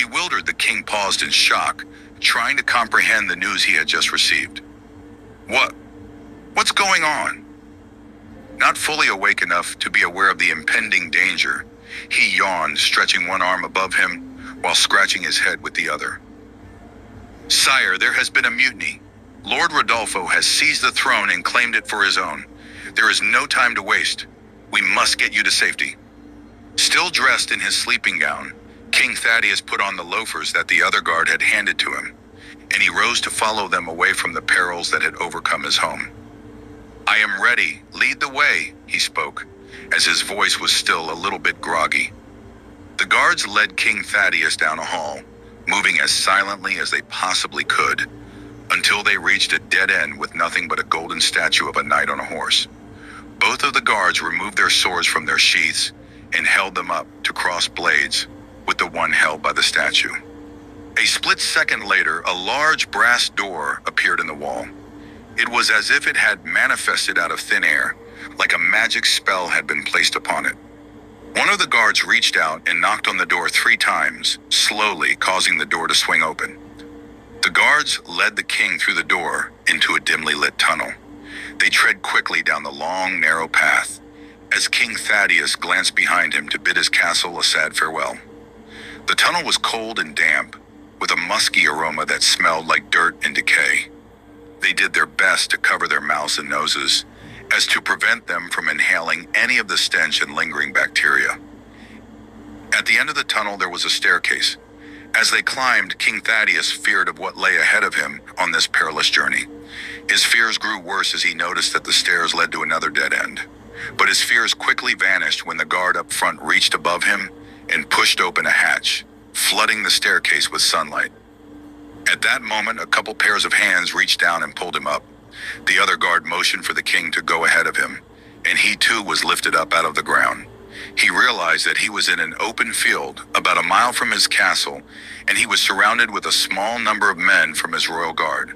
Bewildered, the king paused in shock, trying to comprehend the news he had just received. What's going on? Not fully awake enough to be aware of the impending danger, he yawned, stretching one arm above him while scratching his head with the other. Sire, there has been a mutiny. Lord Rodolfo has seized the throne and claimed it for his own. There is no time to waste. We must get you to safety. Still dressed in his sleeping gown, King Thaddeus put on the loafers that the other guard had handed to him, and he rose to follow them away from the perils that had overcome his home. I am ready. Lead the way, he spoke, as his voice was still a little bit groggy. The guards led King Thaddeus down a hall, moving as silently as they possibly could, until they reached a dead end with nothing but a golden statue of a knight on a horse. Both of the guards removed their swords from their sheaths and held them up to cross blades with the one held by the statue. A split second later, a large brass door appeared in the wall. It was as if it had manifested out of thin air, like a magic spell had been placed upon it. One of the guards reached out and knocked on the door 3 times, slowly causing the door to swing open. The guards led the king through the door into a dimly lit tunnel. They tread quickly down the long, narrow path, as King Thaddeus glanced behind him to bid his castle a sad farewell. The tunnel was cold and damp, with a musky aroma that smelled like dirt and decay. They did their best to cover their mouths and noses, as to prevent them from inhaling any of the stench and lingering bacteria. At the end of the tunnel there was a staircase. As they climbed, King Thaddeus feared of what lay ahead of him on this perilous journey. His fears grew worse as he noticed that the stairs led to another dead end. But his fears quickly vanished when the guard up front reached above him and pushed open a hatch, flooding the staircase with sunlight. At that moment, a couple pairs of hands reached down and pulled him up. The other guard motioned for the king to go ahead of him, and he too was lifted up out of the ground. He realized that he was in an open field about a mile from his castle, and he was surrounded with a small number of men from his royal guard.